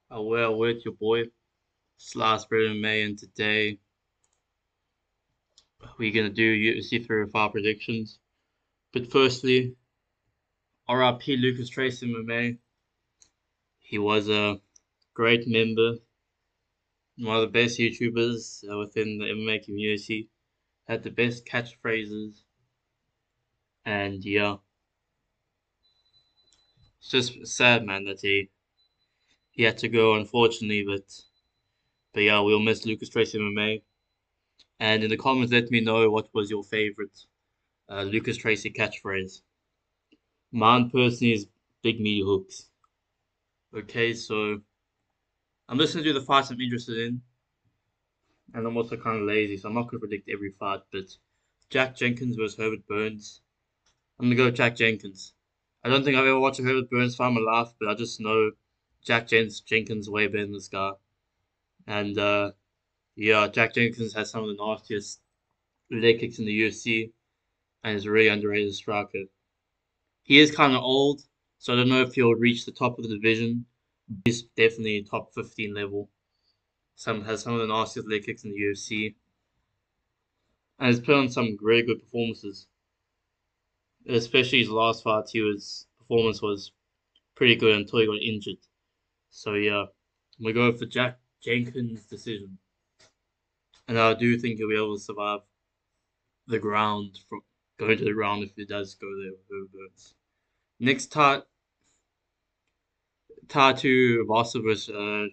Well, with your boy, Slash May, and today we're gonna do UFC 305 predictions. But firstly, RIP Lucas Tracy MMA. He was a great member, one of the best YouTubers within the MMA community. Had the best catchphrases, and yeah, it's just sad, man, that he had to go, unfortunately. But yeah, we'll miss Lucas Tracy MMA. And in the comments, let me know what was your favorite Lucas Tracy catchphrase. Mine personally is big meaty hooks. Okay, so I'm just gonna do the fights I'm interested in, and I'm also kind of lazy, so I'm not gonna predict every fight. But Jack Jenkins versus Herbert Burns, I'm gonna go with Jack Jenkins. I don't think I've ever watched a Herbert Burns fight in my life, but I just know Jenkins way better than this guy. And yeah, Jack Jenkins has some of the nastiest leg kicks in the UFC, and is a really underrated striker. He is kind of old, so I don't know if he'll reach the top of the division. He's definitely top 15 level. Has some of the nastiest leg kicks in the UFC, and has put on some really good performances. Especially his last fight, his performance was pretty good until he got injured. So yeah, we go for Jack Jenkins' decision, and I do think he'll be able to survive the ground from going to the ground if he does go there with Herbert. Next, Tatu Vasa versus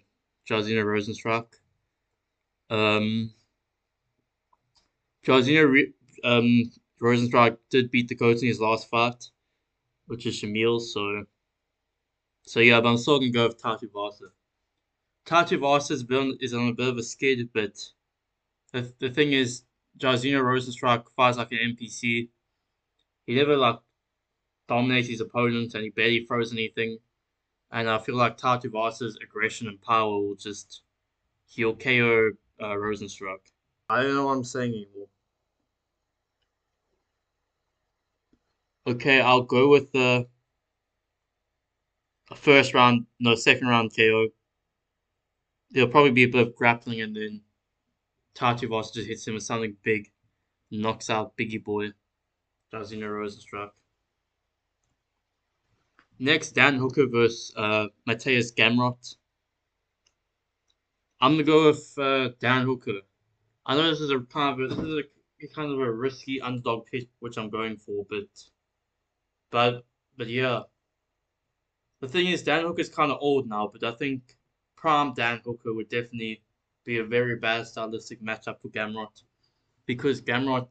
Jarzina Rosenstruck. Um, Jarzina Rosenstruck did beat Dakota in his last fight, which is Shamil. So yeah, but I'm still gonna go with Tatu Vasa. Tatu Vasa is on a bit of a skid, but the thing is, Jarzina Rosenstruck fights like an NPC. He never like dominates his opponent, and he barely throws anything. And I feel like Tatu Vasa's aggression and power will just he'll KO Rosenstruck. I don't know what I'm saying anymore. Okay, I'll go with the second round KO. There'll probably be a bit of grappling, and then Tatu Vasa just hits him with something big, knocks out Biggie Boy, Jairzinho Rosenstruck. Next, Dan Hooker versus Mateus Gamrot. I'm gonna go with Dan Hooker. I know this is a kind of a risky underdog pick, which I'm going for, but but yeah, the thing is, Dan Hooker's kind of old now, but I think prime Dan Hooker would definitely be a very bad stylistic matchup for Gamrot because Gamrot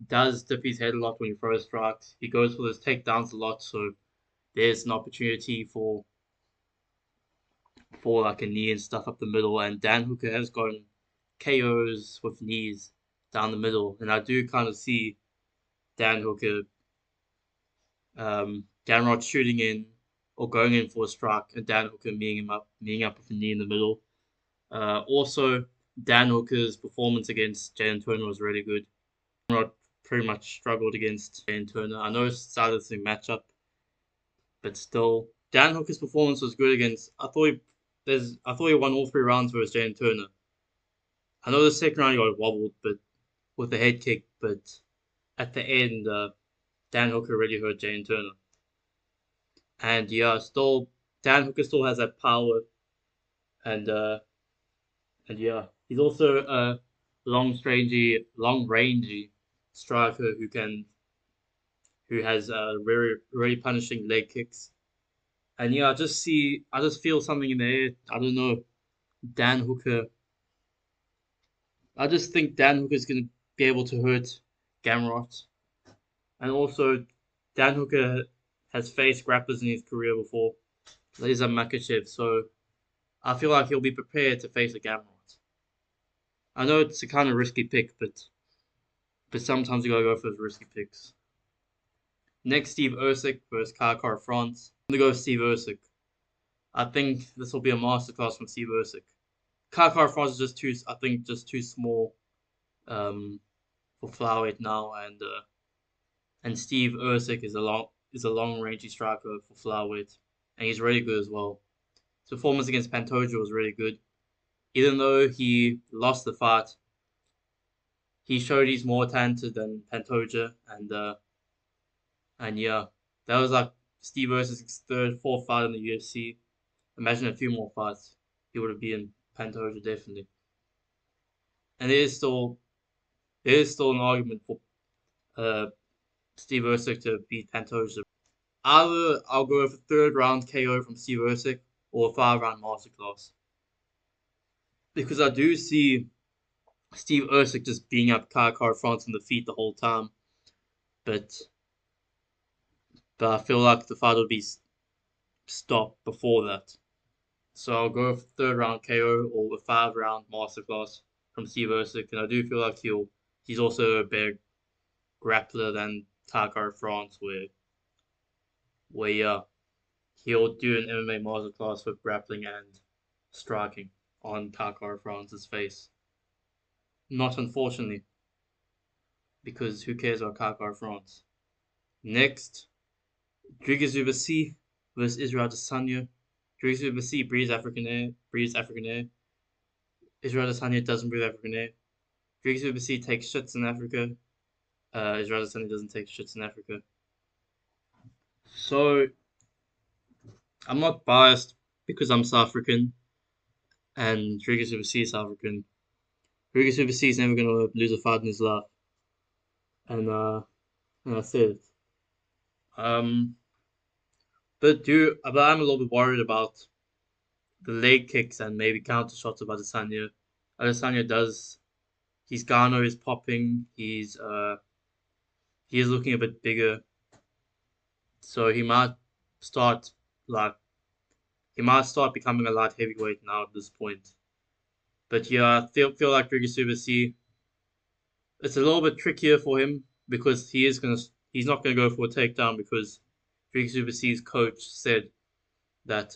does dip his head a lot when he throws strikes. He goes for his takedowns a lot, so there's an opportunity for like a knee and stuff up the middle. And Dan Hooker has gotten KOs with knees down the middle, and I do kind of see Dan Hooker, Gamrot shooting in or going in for a strike, and Dan Hooker meeting up with a knee in the middle. Also, Dan Hooker's performance against Jalen Turner was really good. Gamrot pretty much struggled against Jalen Turner. I know it's a stylistic matchup, but still, Dan Hooker's performance was good against. I thought he won all three rounds versus Jalen Turner. I know the second round he got wobbled, but with the head kick, but at the end, Dan Hooker really hurt Jalen Turner. And yeah, still Dan Hooker still has that power, and yeah, he's also a long rangey striker who has very punishing leg kicks. And yeah, I just feel something in the air. I don't know, Dan Hooker. I just think Dan Hooker's gonna be able to hurt Gamrot, and also Dan Hooker has faced grapplers in his career before. Lisa Makachev, so I feel like he'll be prepared to face a Gamrot. I know it's a kind of risky pick, but sometimes you gotta go for those risky picks. Next, Steve Ersic versus Kakar France. I'm gonna go with Steve Ersic. I think this will be a masterclass from Steve Ersic. Kakar France is just too small for flyweight now, and Steve Ersic is a long rangey striker for flyweight, and he's really good as well. His performance against Pantoja was really good. Even though he lost the fight, he showed he's more talented than Pantoja, and yeah, that was like Steve versus third, fourth fight in the UFC. Imagine a few more fights, he would have beaten Pantoja definitely. And there is still an argument for uh, Steve Usyk to beat Pantoja. Either I'll go with a third round KO from Steve Usyk or a 5 round masterclass, because I do see Steve Usyk just being up Kakar France in the feet the whole time, but I feel like the fight would be stopped before that. So I'll go with third round KO or a 5 round masterclass from Steve Usyk, and I do feel like he's also a better grappler than Kakar France, where yeah, he'll do an MMA masterclass with grappling and striking on Kakar France's face. Not unfortunately, because who cares about Kakar France? Next, Driguez Vasa versus Isra Adesanya. Driguez Vasa breathes African air. Isra Adesanya doesn't breathe African air. Driguez Vasa takes shits in Africa. Isra Adesanya doesn't take shits in Africa. So I'm not biased because I'm South African and Driguez Vasa is South African. Driguez Vasa is never gonna lose a fight in his life, and that's it. Um, but I'm a little bit worried about the leg kicks and maybe counter shots of Adesanya. Adesanya does his Gano is popping. He is looking a bit bigger, so start like he might start becoming a light heavyweight now at this point. But yeah, I feel like Ricky it's a little bit trickier for him because he's not gonna go for a takedown because Ricky coach said that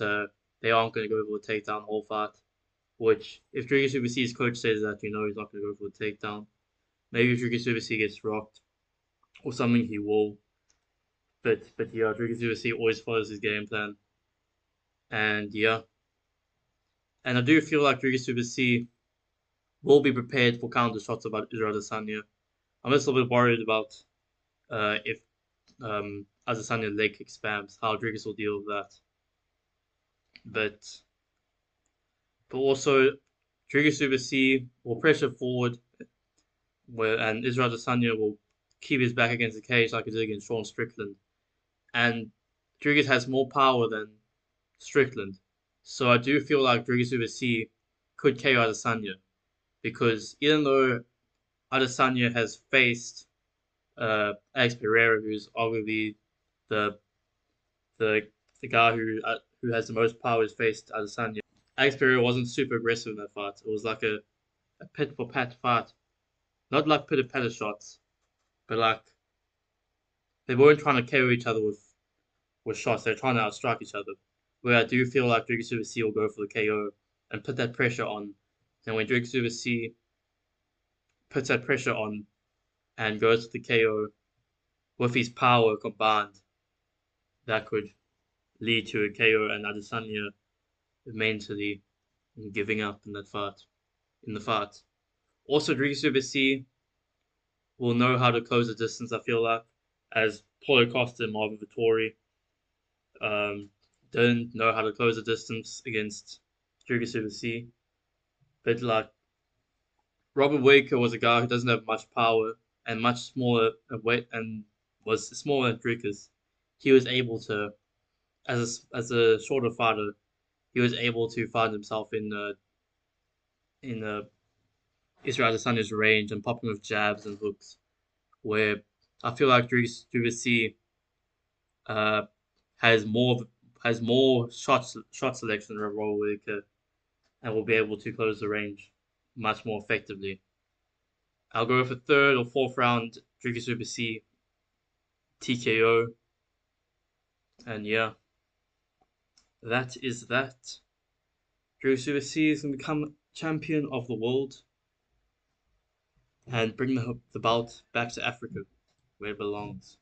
they aren't gonna go for a takedown the whole fight. Which if Ricky coach says that, you know he's not gonna go for a takedown. Maybe if Ricky gets rocked or something, he will. But yeah, Ricky always follows his game plan, and yeah, and I do feel like Ricky will be prepared for counter shots about Israel Adesanya. I'm just a little bit worried about if Adesanya leg kick spams, how Rodriguez will deal with that. But also Rodriguez will pressure forward, and Israel Adesanya will keep his back against the cage like he did against Sean Strickland. And Rodriguez has more power than Strickland, so I do feel like Rodriguez could KO Adesanya because even though Adesanya has faced Alex Pereira, who's arguably the the the guy who has the most power, has faced Adesanya. Alex Pereira wasn't super aggressive in that fight. It was like a pit for pat fight, not like pit of patter shots, but like they weren't trying to KO each other with shots. They're trying to outstrike each other. Where I do feel like Drake C will go for the KO and put that pressure on. And when Drake C puts that pressure on and goes for the KO with his power combined, that could lead to a KO and Adesanya mentally giving up in the fight. Also, Drake will know how to close the distance, I feel like, as Paulo Costa and Marvin Vittori didn't know how to close the distance against Drake. But like Robert Waker was a guy who doesn't have much power and much smaller weight and was smaller than Dricus. He was able to, as a shorter fighter, he was able to find himself in Israel Adesanya's range and popping with jabs and hooks. Where I feel like Dricus uh, has more shot selection than Robert Waker and will be able to close the range much more effectively. I'll go for third or fourth round Dricus TKO. And yeah, that is that. Dricus is going to become champion of the world and bring the belt back to Africa where it belongs.